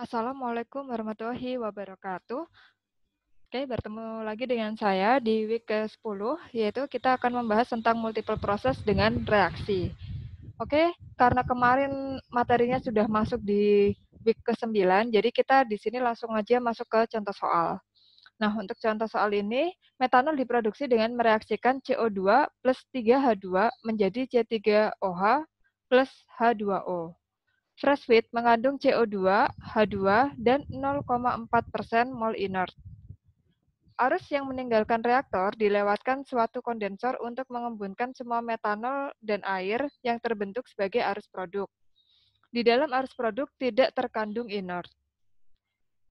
Assalamualaikum warahmatullahi wabarakatuh. Oke, bertemu lagi dengan saya di week ke-10, yaitu kita akan membahas tentang multiple proses dengan reaksi. Oke, karena kemarin materinya sudah masuk di week ke-9, jadi kita di sini langsung aja masuk ke contoh soal. Nah, untuk contoh soal ini, metanol diproduksi dengan mereaksikan CO2 plus 3H2 menjadi C3OH plus H2O. Fresh feed mengandung CO2, H2, dan 0,4% mol inert. Arus yang meninggalkan reaktor dilewatkan suatu kondensor untuk mengembunkan semua metanol dan air yang terbentuk sebagai arus produk. Di dalam arus produk tidak terkandung inert.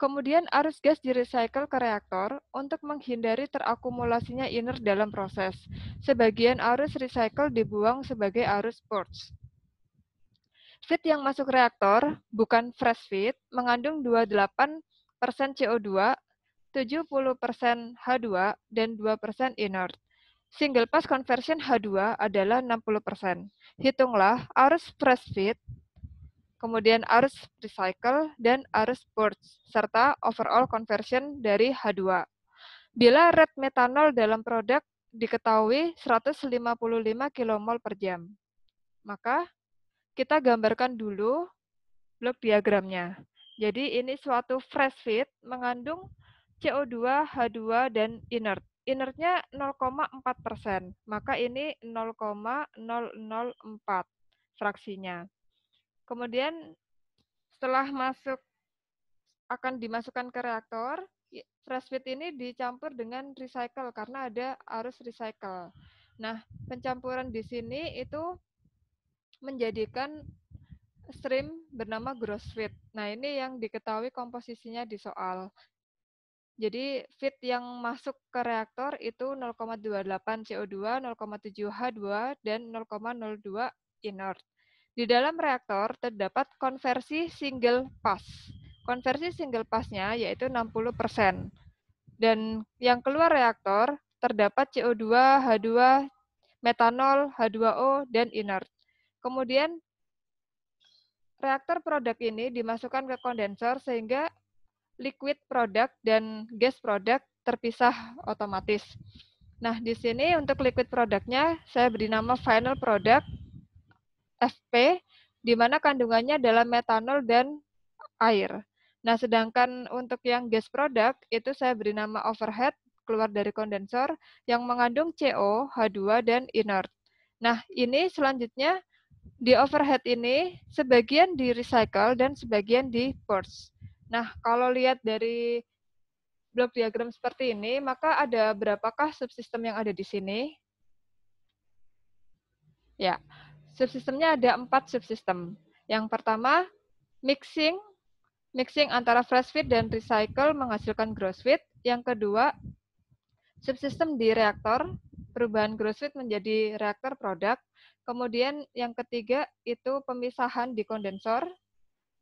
Kemudian arus gas direcycle ke reaktor untuk menghindari terakumulasinya inert dalam proses. Sebagian arus recycle dibuang sebagai arus purge. Feed yang masuk reaktor, bukan fresh feed, mengandung 28% CO2, 70% H2, dan 2% inert. Single pass conversion H2 adalah 60%. Hitunglah arus fresh feed, kemudian arus recycle, dan arus purge, serta overall conversion dari H2. Bila rate metanol dalam produk diketahui 155 kmol per jam, maka kita gambarkan dulu blok diagramnya. Jadi ini suatu fresh feed mengandung CO2, H2, dan inert. Inertnya 0,4%, maka ini 0,004 fraksinya. Kemudian setelah akan dimasukkan ke reaktor, fresh feed ini dicampur dengan recycle karena ada arus recycle. Nah, pencampuran di sini itu menjadikan stream bernama gross feed. Nah, ini yang diketahui komposisinya di soal. Jadi, feed yang masuk ke reaktor itu 0,28 CO2, 0,7 H2, dan 0,02 inert. Di dalam reaktor terdapat konversi single pass. Konversi single pass-nya yaitu 60%. Dan yang keluar reaktor terdapat CO2, H2, metanol, H2O, dan inert. Kemudian reaktor produk ini dimasukkan ke kondensor sehingga liquid product dan gas product terpisah otomatis. Nah, di sini untuk liquid produknya saya beri nama final product FP, di mana kandungannya adalah metanol dan air. Nah, sedangkan untuk yang gas product itu saya beri nama overhead, keluar dari kondensor, yang mengandung CO, H2, dan inert. Nah, ini selanjutnya di overhead ini sebagian di recycle dan sebagian di purge. Nah, kalau lihat dari blok diagram seperti ini, maka ada berapakah subsistem yang ada di sini? Ya, subsistemnya ada 4 subsistem. Yang pertama, mixing antara fresh feed dan recycle menghasilkan gross feed. Yang kedua, subsistem di reaktor, perubahan gross feed menjadi reaktor produk. Kemudian yang ketiga itu pemisahan di kondensor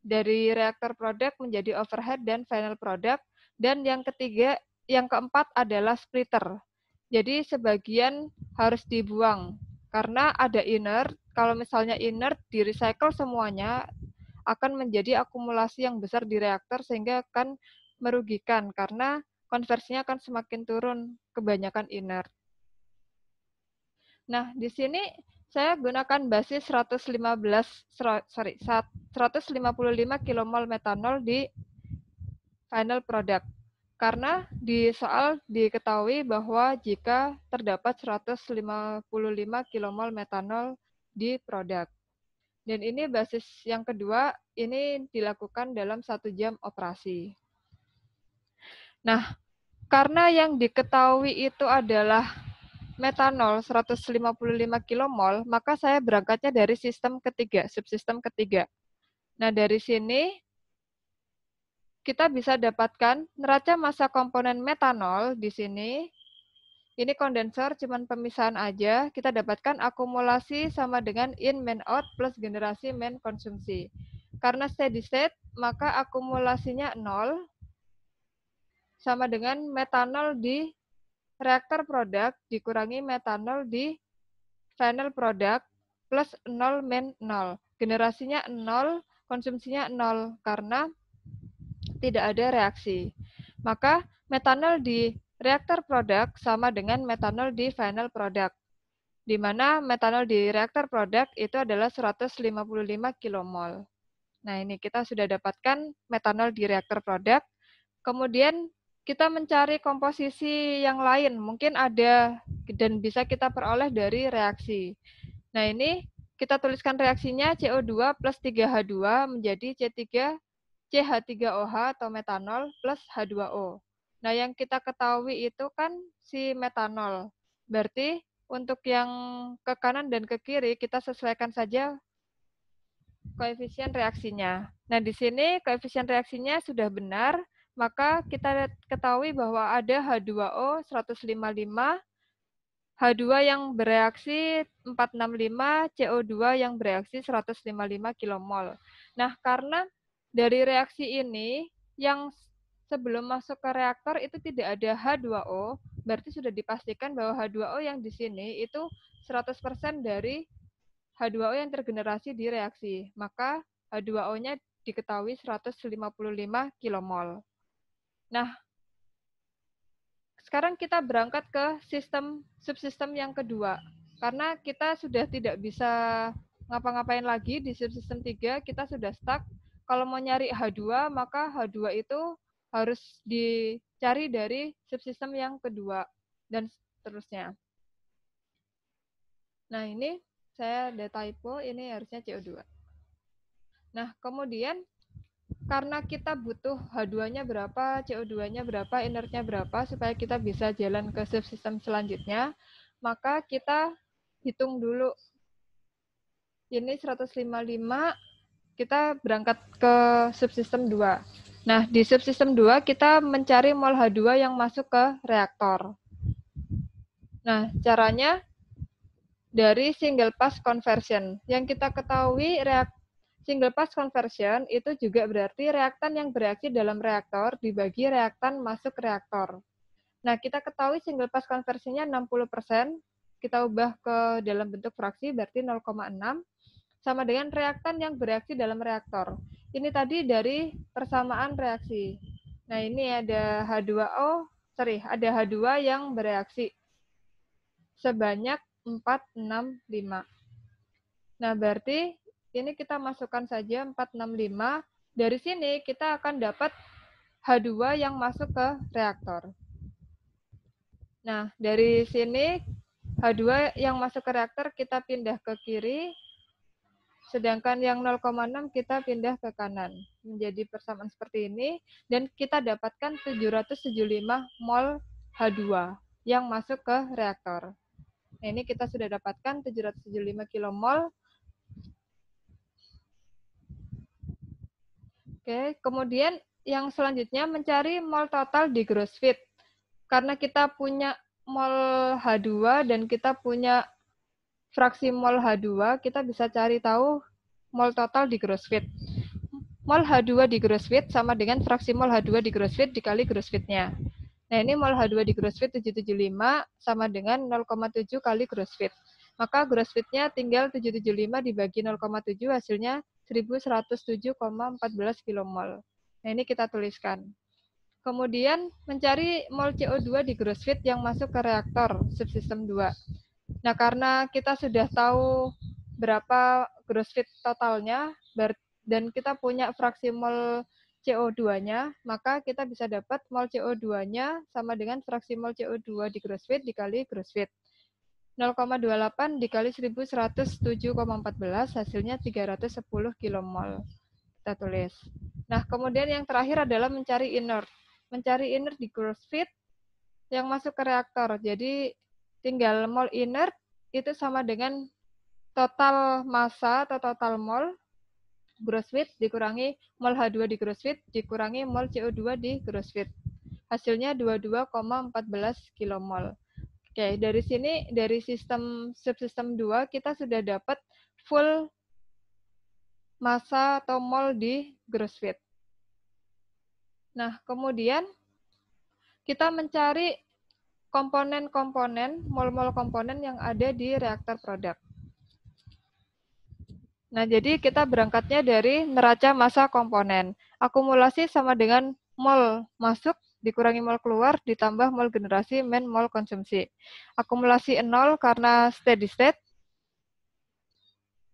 dari reaktor produk menjadi overhead dan final product. Dan yang ketiga, yang keempat adalah splitter. Jadi sebagian harus dibuang karena ada inert. Kalau misalnya inert di recycle semuanya akan menjadi akumulasi yang besar di reaktor sehingga akan merugikan karena konversinya akan semakin turun kebanyakan inert. Nah, di sini saya gunakan basis 155 kmol metanol di final product. Karena di soal diketahui bahwa jika terdapat 155 kmol metanol di produk. Dan ini basis yang kedua, ini dilakukan dalam 1 jam operasi. Nah, karena yang diketahui itu adalah metanol 155 kmol, maka saya berangkatnya dari sistem ketiga, subsistem ketiga. Nah, dari sini kita bisa dapatkan neraca massa komponen metanol di sini. Ini kondensor, cuman pemisahan aja. Kita dapatkan akumulasi sama dengan in main out plus generasi main konsumsi. Karena steady state, maka akumulasinya 0 sama dengan metanol di reaktor produk dikurangi metanol di final product plus 0 main 0. Generasinya 0, konsumsinya 0 karena tidak ada reaksi. Maka metanol di reaktor produk sama dengan metanol di final product, di mana metanol di reaktor produk itu adalah 155 kilomol. Nah, ini kita sudah dapatkan metanol di reaktor produk. Kemudian kita mencari komposisi yang lain, mungkin ada dan bisa kita peroleh dari reaksi. Nah, ini kita tuliskan reaksinya CO2 plus 3H2 menjadi C3 CH3OH atau metanol plus H2O. Nah, yang kita ketahui itu kan si metanol. Berarti untuk yang ke kanan dan ke kiri kita sesuaikan saja koefisien reaksinya. Nah, di sini koefisien reaksinya sudah benar, maka kita ketahui bahwa ada H2O 155, H2 yang bereaksi 465, CO2 yang bereaksi 155 kilomol. Nah, karena dari reaksi ini yang sebelum masuk ke reaktor itu tidak ada H2O, berarti sudah dipastikan bahwa H2O yang di sini itu 100% dari H2O yang tergenerasi di reaksi. Maka H2O-nya diketahui 155 kilomol. Nah, sekarang kita berangkat ke subsistem yang kedua. Karena kita sudah tidak bisa ngapa-ngapain lagi di subsistem 3, kita sudah stuck. Kalau mau nyari H2, maka H2 itu harus dicari dari subsistem yang kedua, dan seterusnya. Nah, ini saya ada typo, ini harusnya CO2. Nah, kemudian karena kita butuh H2-nya berapa, CO2-nya berapa, inertnya berapa, supaya kita bisa jalan ke subsistem selanjutnya, maka kita hitung dulu. Ini 155, kita berangkat ke subsistem 2. Nah, di subsistem 2 kita mencari mol H2 yang masuk ke reaktor. Nah, caranya dari single pass conversion. Yang kita ketahui single pass conversion itu juga berarti reaktan yang bereaksi dalam reaktor dibagi reaktan masuk reaktor. Nah, kita ketahui single pass conversion-nya 60%, kita ubah ke dalam bentuk fraksi berarti 0,6 sama dengan reaktan yang bereaksi dalam reaktor. Ini tadi dari persamaan reaksi. Nah, ini ada ada H2 yang bereaksi sebanyak 465. Nah, berarti ini kita masukkan saja 465. Dari sini kita akan dapat H2 yang masuk ke reaktor. Nah, dari sini H2 yang masuk ke reaktor kita pindah ke kiri, sedangkan yang 0,6 kita pindah ke kanan. Menjadi persamaan seperti ini, dan kita dapatkan 775 mol H2 yang masuk ke reaktor. Nah, ini kita sudah dapatkan 775 kilomol. Oke, kemudian yang selanjutnya mencari mol total di gross feed. Karena kita punya mol H2 dan kita punya fraksi mol H2, kita bisa cari tahu mol total di gross feed. Mol H2 di gross feed sama dengan fraksi mol H2 di gross feed dikali gross feed-nya. Nah, ini mol H2 di gross feed 775 sama dengan 0,7 kali gross feed. Maka gross feed-nya tinggal 775 dibagi 0,7, hasilnya 1107,14 kilomol. Nah, ini kita tuliskan. Kemudian mencari mol CO2 di gross feed yang masuk ke reaktor subsistem 2. Nah, karena kita sudah tahu berapa gross feed totalnya dan kita punya fraksi mol CO2-nya, maka kita bisa dapat mol CO2-nya sama dengan fraksi mol CO2 di gross feed dikali gross feed. 0,28 dikali 1107,14, hasilnya 310 kilomol. Kita tulis. Nah, kemudian yang terakhir adalah mencari inert. Mencari inert di gross feed yang masuk ke reaktor. Jadi tinggal mol inert itu sama dengan total massa atau total mol gross feed dikurangi mol H2 di gross feed dikurangi mol CO2 di gross feed. Hasilnya 22,14 kilomol. Oke, dari sini dari subsistem 2 kita sudah dapat full massa atau mol di gross feed. Nah, kemudian kita mencari komponen-komponen, mol-mol komponen yang ada di reaktor produk. Nah, jadi kita berangkatnya dari neraca massa komponen. Akumulasi sama dengan mol masuk dikurangi mol keluar ditambah mol generasi min mol konsumsi. Akumulasi 0 karena steady state.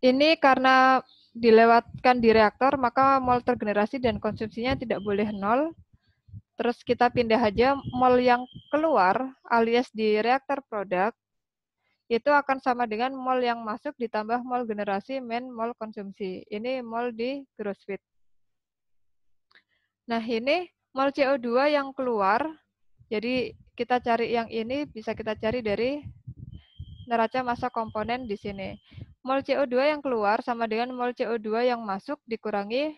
Ini karena dilewatkan di reaktor, maka mol tergenerasi dan konsumsinya tidak boleh 0. Terus kita pindah aja mol yang keluar alias di reaktor produk itu akan sama dengan mol yang masuk ditambah mol generasi min mol konsumsi. Ini mol di gross feed. Nah, ini mol CO2 yang keluar. Jadi kita cari yang ini bisa kita cari dari neraca massa komponen di sini. Mol CO2 yang keluar sama dengan mol CO2 yang masuk dikurangi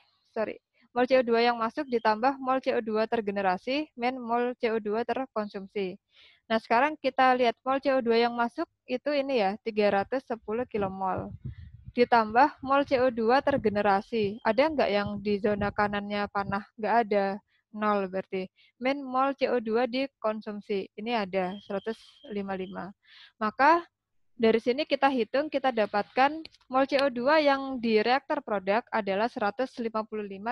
mol CO2 yang masuk ditambah mol CO2 tergenerasi min mol CO2 terkonsumsi. Nah, sekarang kita lihat mol CO2 yang masuk itu ini ya, 310 kmol. Ditambah mol CO2 tergenerasi. Ada nggak yang di zona kanannya panah? Nggak ada. 0 berarti. Min mol CO2 dikonsumsi. Ini ada, 155. Maka dari sini kita hitung, kita dapatkan mol CO2 yang di reaktor produk adalah 155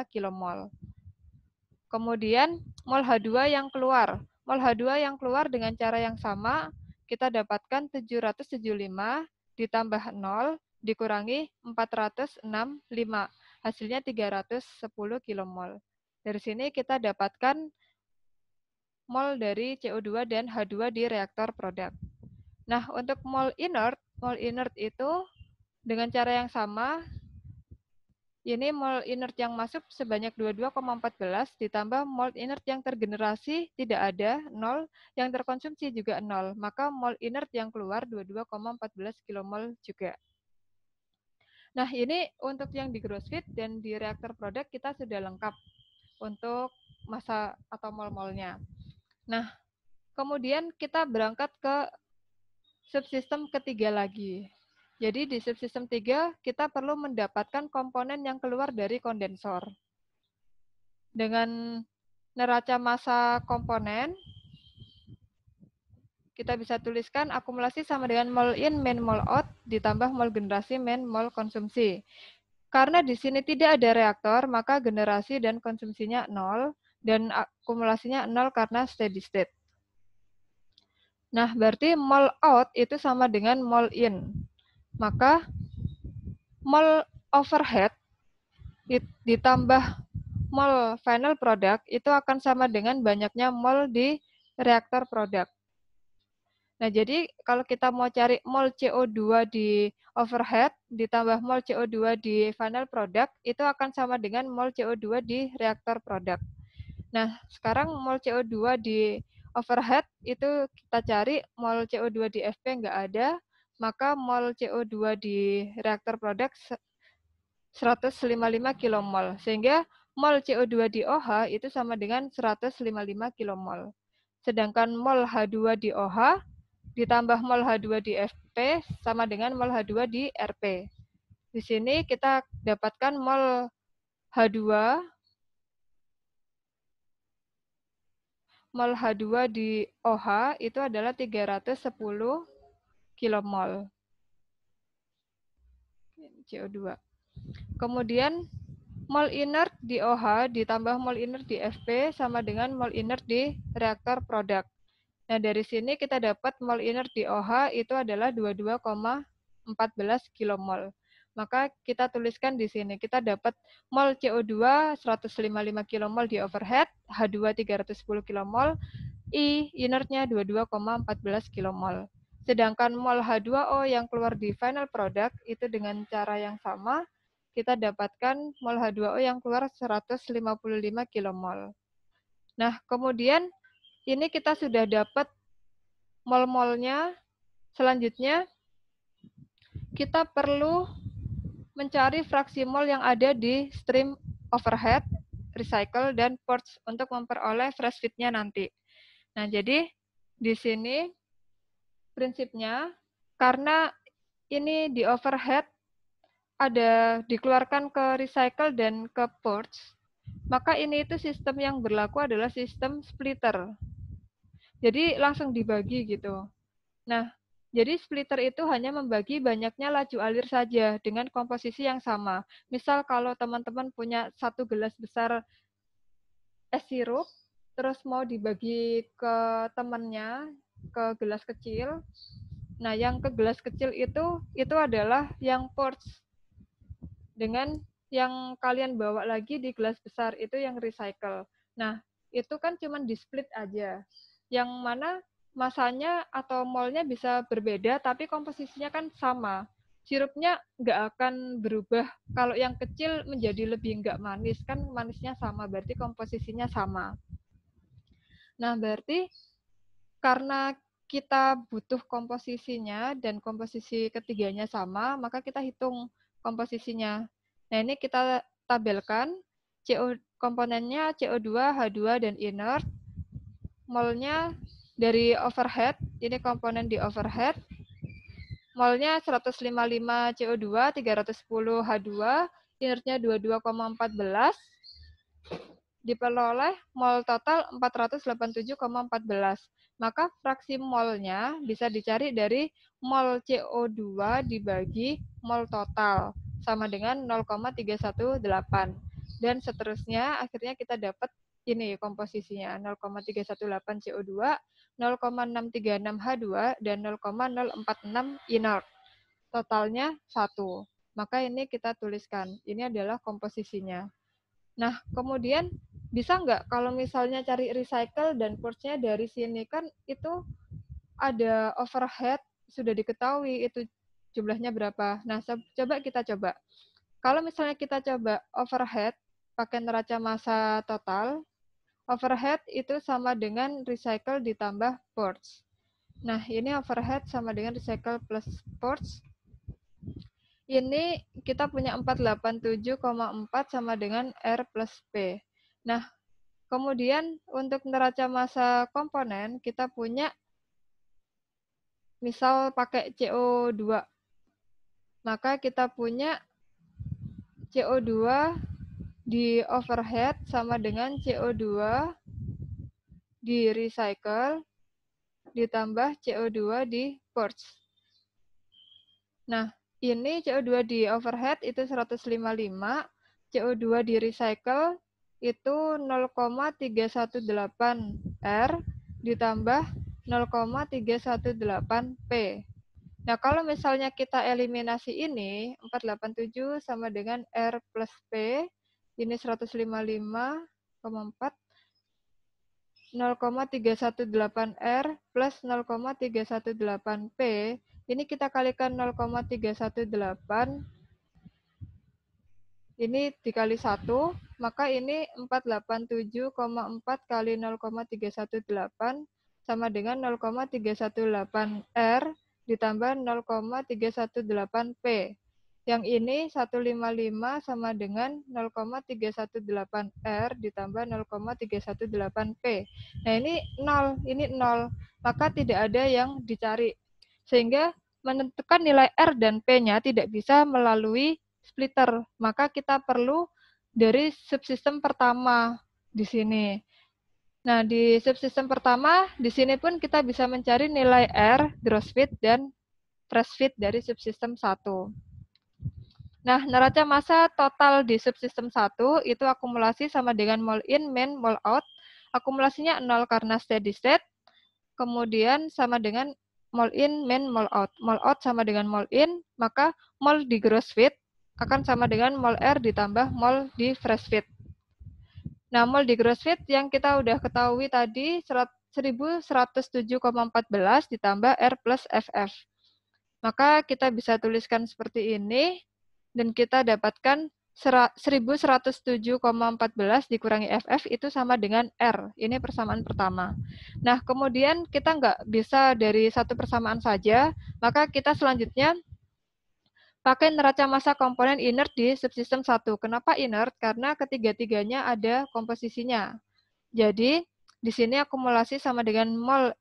kmol. Kemudian mol H2 yang keluar. Mol H2 yang keluar dengan cara yang sama, kita dapatkan 775 ditambah 0 dikurangi 465. Hasilnya 310 kmol. Dari sini kita dapatkan mol dari CO2 dan H2 di reaktor produk. Nah, untuk mol inert itu dengan cara yang sama, ini mol inert yang masuk sebanyak 22,14 ditambah mol inert yang tergenerasi tidak ada, 0, yang terkonsumsi juga 0. Maka mol inert yang keluar 22,14 kmol juga. Nah, ini untuk yang di gross feed dan di reaktor produk kita sudah lengkap untuk massa atau mol-molnya. Nah, kemudian kita berangkat ke subsistem ketiga lagi. Jadi di subsistem 3 kita perlu mendapatkan komponen yang keluar dari kondensor. Dengan neraca massa komponen, kita bisa tuliskan akumulasi sama dengan mol in min mol out ditambah mol generasi min mol konsumsi. Karena di sini tidak ada reaktor, maka generasi dan konsumsinya 0 dan akumulasinya 0 karena steady state. Nah, berarti mol out itu sama dengan mol in. Maka mol overhead ditambah mol final product itu akan sama dengan banyaknya mol di reaktor produk. Nah, jadi kalau kita mau cari mol CO2 di overhead ditambah mol CO2 di final product itu akan sama dengan mol CO2 di reaktor produk. Nah, sekarang mol CO2 di overhead itu kita cari mol CO2 di FP nggak ada, maka mol CO2 di reaktor produk 155 kmol. Sehingga mol CO2 di OH itu sama dengan 155 kmol. Sedangkan mol H2 di OH ditambah mol H2 di FP sama dengan mol H2 di RP. Di sini kita dapatkan mol H2 di OH itu adalah 310 kmol CO2. Kemudian mol inert di OH ditambah mol inert di FP sama dengan mol inert di reaktor produk. Nah, dari sini kita dapat mol inert di OH itu adalah 22,14 kmol. Maka kita tuliskan di sini, kita dapat mol CO2 155 kmol di overhead, H2 310 kmol, I inertnya 22,14 kmol. Sedangkan mol H2O yang keluar di final product itu dengan cara yang sama, kita dapatkan mol H2O yang keluar 155 kmol. Nah, kemudian ini kita sudah dapat mol-molnya. Selanjutnya, kita perlu mencari fraksi mol yang ada di stream overhead, recycle, dan purge untuk memperoleh fresh feed-nya nanti. Nah, jadi di sini prinsipnya, karena ini di overhead ada dikeluarkan ke recycle dan ke purge, maka ini itu sistem yang berlaku adalah sistem splitter. Jadi langsung dibagi gitu. Nah, Jadi splitter itu hanya membagi banyaknya laju alir saja dengan komposisi yang sama. Misal kalau teman-teman punya 1 gelas besar es sirup, terus mau dibagi ke temannya, ke gelas kecil. Nah, yang ke gelas kecil itu adalah yang quartz. Dengan yang kalian bawa lagi di gelas besar itu yang recycle. Nah, itu kan cuma di split aja. Yang mana masanya atau molnya bisa berbeda, tapi komposisinya kan sama. Sirupnya nggak akan berubah. Kalau yang kecil menjadi lebih nggak manis, kan manisnya sama, berarti komposisinya sama. Nah, berarti karena kita butuh komposisinya dan komposisi ketiganya sama, maka kita hitung komposisinya. Nah, ini kita tabelkan komponennya CO2, H2, dan inert. Molnya dari overhead, ini komponen di overhead. Molnya 155 CO2, 310 H2, inertnya 22,14. Diperoleh mol total 487,14. Maka fraksi molnya bisa dicari dari mol CO2 dibagi mol total, sama dengan 0,318. Dan seterusnya, akhirnya kita dapat ini komposisinya, 0,318 CO2, 0,636 H2, dan 0,046 inert. Totalnya 1. Maka ini kita tuliskan, ini adalah komposisinya. Nah, kemudian bisa nggak kalau misalnya cari recycle dan quartz-nya dari sini, kan itu ada overhead, sudah diketahui itu jumlahnya berapa. Nah, coba kita coba. Kalau misalnya kita coba overhead pakai neraca massa total, overhead itu sama dengan recycle ditambah quartz. Nah, ini overhead sama dengan recycle plus quartz. Ini kita punya 487,4 sama dengan R plus P. Nah, kemudian untuk neraca massa komponen, kita punya misal pakai CO2. Maka kita punya CO2 di overhead sama dengan CO2 di recycle ditambah CO2 di quartz. Nah, ini CO2 di overhead itu 155, CO2 di recycle itu 0,318 R ditambah 0,318 P. Nah, kalau misalnya kita eliminasi ini, 487 sama dengan R plus P, ini 155,4, 0,318 R plus 0,318 P, ini kita kalikan 0,318, ini dikali 1, maka ini 487,4 kali 0,318 sama dengan 0,318 R ditambah 0,318 P. Yang ini 155 sama dengan 0,318 R ditambah 0,318 P. Nah, ini 0. Maka tidak ada yang dicari. Sehingga menentukan nilai R dan P-nya tidak bisa melalui splitter. Maka kita perlu dari subsistem pertama di sini. Nah, di subsistem pertama, di sini pun kita bisa mencari nilai R, gross fit, dan fresh fit dari subsistem 1. Nah, neraca massa total di subsistem 1 itu akumulasi sama dengan mol in, min, mol out. Akumulasinya 0 karena steady state. Kemudian sama dengan mol in, min, mol out. Mol out sama dengan mol in, maka mol di gross fit akan sama dengan mol R ditambah mol di fresh fit. Nah, mol di gross fit yang kita udah ketahui tadi 1107,14 ditambah R plus FF. Maka kita bisa tuliskan seperti ini, dan kita dapatkan 1107,14 dikurangi FF itu sama dengan R. Ini persamaan pertama. Nah, kemudian kita nggak bisa dari satu persamaan saja, maka kita selanjutnya pakai neraca massa komponen inert di subsistem 1. Kenapa inert? Karena ketiga-tiganya ada komposisinya. Jadi, di sini akumulasi sama dengan mol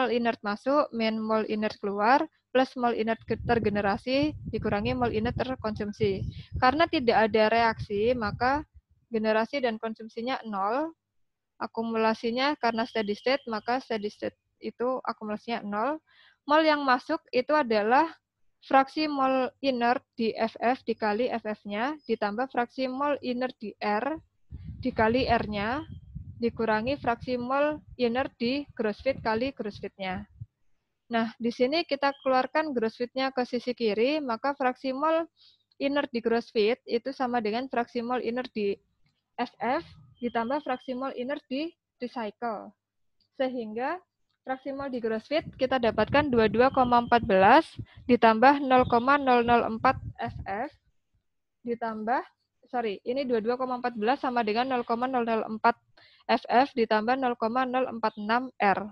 inert masuk, min mol inert keluar, plus mol inert tergenerasi dikurangi mol inert terkonsumsi. Karena tidak ada reaksi, maka generasi dan konsumsinya 0. Akumulasinya karena steady state, maka steady state itu akumulasinya 0. Mol yang masuk itu adalah fraksi mol inert di FF dikali FF-nya, ditambah fraksi mol inert di R, dikali R-nya, dikurangi fraksi mol inert di gross fit kali gross fit-nya. Nah, di sini kita keluarkan gross fit-nya ke sisi kiri, maka fraksi mol inert di gross fit itu sama dengan fraksi mol inert di FF ditambah fraksi mol inert di recycle. Sehingga fraksi mol di gross fit kita dapatkan 22,14 ditambah 0,004 FF ditambah, ini 22,14 sama dengan 0,004 FF ditambah 0,046 R.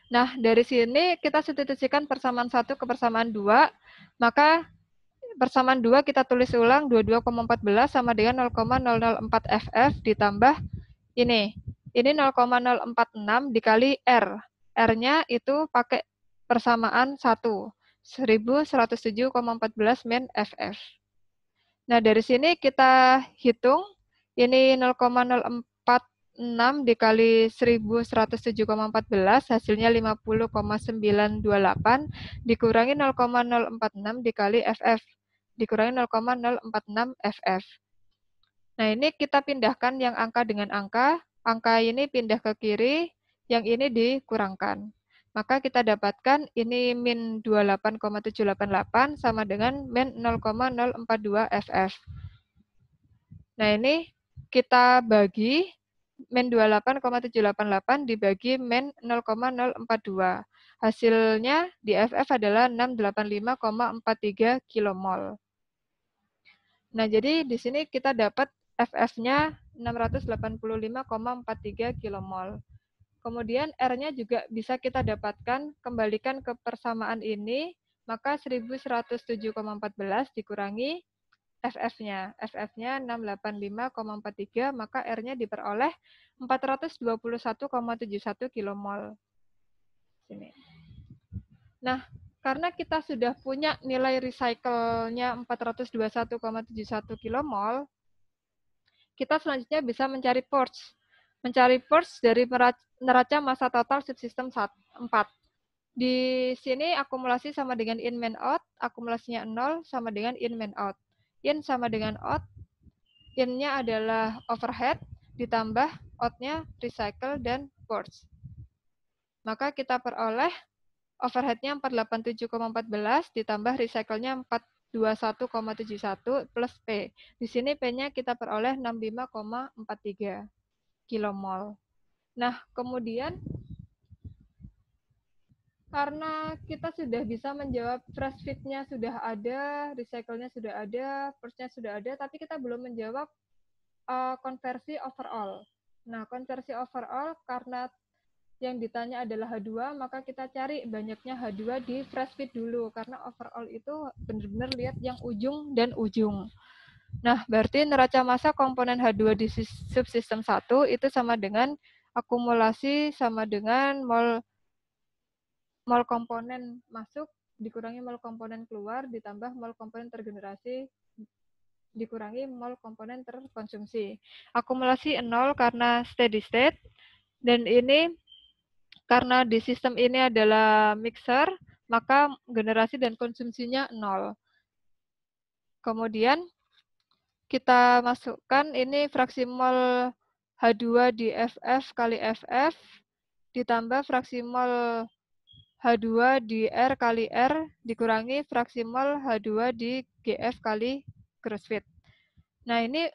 Nah, dari sini kita substitusikan persamaan 1 ke persamaan 2, maka persamaan 2 kita tulis ulang 22,14 sama dengan 0,004 FF ditambah ini 0,046 dikali R. R-nya itu pakai persamaan 1, 1107,14 min FF. Nah, dari sini kita hitung ini 0,046 dikali 1107,14 hasilnya 50,928 dikurangi 0,046 dikali FF dikurangi 0,046 FF. Nah, ini kita pindahkan yang angka dengan angka ini pindah ke kiri, yang ini dikurangkan. Maka kita dapatkan ini min 28,788 sama dengan min 0,042 FF. Nah, ini kita bagi min 28,788 dibagi min 0,042. Hasilnya di FF adalah 685,43 kilomol. Nah, jadi di sini kita dapat FF-nya 685,43 kilomol. Kemudian R-nya juga bisa kita dapatkan, kembalikan ke persamaan ini, maka 1107,14 dikurangi FF-nya. FF-nya 685,43, maka R-nya diperoleh 421,71 kilomol. Sini. Nah, karena kita sudah punya nilai recycle-nya 421,71 kilomol, kita selanjutnya bisa mencari purge. Mencari purge dari neraca massa total subsistem 4. Di sini akumulasi sama dengan in main out, akumulasinya 0 sama dengan in main out. In sama dengan out, in-nya adalah overhead, ditambah out-nya recycle dan purge. Maka kita peroleh overhead-nya 487,14 ditambah recycle-nya 421,71 plus P. Di sini P-nya kita peroleh 65,43 kilomol. Nah, kemudian karena kita sudah bisa menjawab fresh fit-nya sudah ada, recycle-nya sudah ada, purge-nya sudah ada, tapi kita belum menjawab konversi overall. Nah, konversi overall karena yang ditanya adalah H2, maka kita cari banyaknya H2 di fresh fit dulu, karena overall itu benar-benar lihat yang ujung dan ujung. Nah, berarti neraca massa komponen H2 di subsistem 1 itu sama dengan akumulasi sama dengan mol komponen masuk dikurangi mol komponen keluar ditambah mol komponen tergenerasi dikurangi mol komponen terkonsumsi. Akumulasi 0 karena steady state, dan ini karena di sistem ini adalah mixer, maka generasi dan konsumsinya 0. Kemudian kita masukkan ini fraksi mol H2 di FF kali FF, ditambah fraksi mol H2 di R kali R, dikurangi fraksi mol H2 di GF kali gross fit. Nah, ini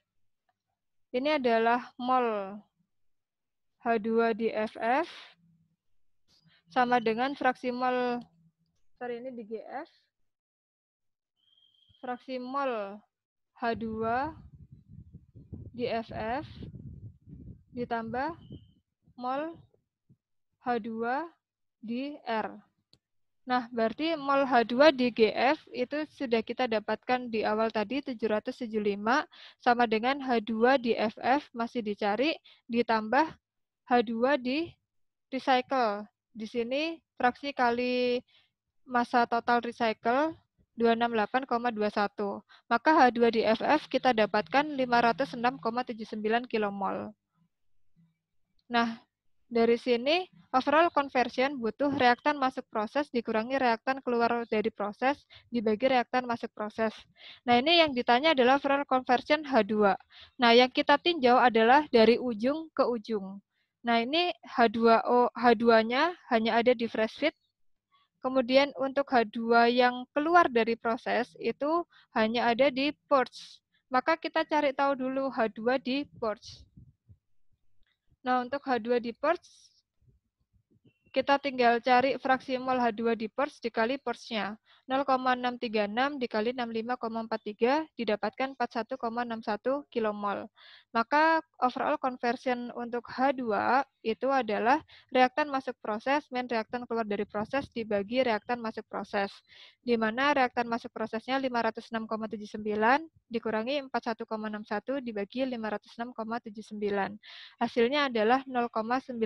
adalah mol H2 di FF, sama dengan fraksi mol, ini di GF, fraksi mol H2 di FF, ditambah mol H2 di R. Nah, berarti mol H2 di GF itu sudah kita dapatkan di awal tadi 775 sama dengan H2 di FF masih dicari ditambah H2 di recycle. Di sini fraksi kali massa total recycle 268,21. Maka H2 di FF kita dapatkan 506,79 kilomol. Nah, Dari sini, overall conversion butuh reaktan masuk proses dikurangi reaktan keluar dari proses dibagi reaktan masuk proses. Nah, ini yang ditanya adalah overall conversion H2. Nah, yang kita tinjau adalah dari ujung ke ujung. Nah, ini H2O, H2-nya hanya ada di fresh feed. Kemudian untuk H2 yang keluar dari proses itu hanya ada di purge. Maka kita cari tahu dulu H2 di purge. Nah, untuk H2 di purge, kita tinggal cari fraksi mol H2 di purge dikali purge-nya. 0,636 dikali 65,43 didapatkan 41,61 kilomol. Maka overall conversion untuk H2 itu adalah reaktan masuk proses min reaktan keluar dari proses dibagi reaktan masuk proses. Di mana reaktan masuk prosesnya 506,79 dikurangi 41,61 dibagi 506,79. Hasilnya adalah 0,92.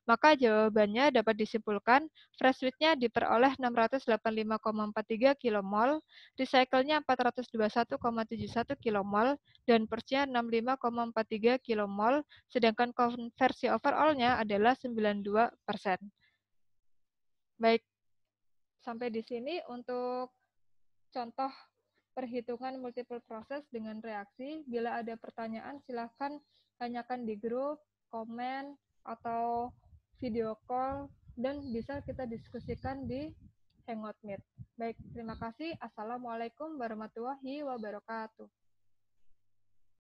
Maka jawabannya dapat disimpulkan fresh feed-nya diperoleh 685,43 kilomol, recycle-nya 421,71 kilomol, dan purge-nya 65,43 kilomol, sedangkan konversi overall-nya adalah 92%. Baik, sampai di sini untuk contoh perhitungan multiple proses dengan reaksi. Bila ada pertanyaan, silahkan tanyakan di grup, komen, atau video call, dan bisa kita diskusikan di Hangout Meet. Baik, terima kasih. Assalamualaikum warahmatullahi wabarakatuh.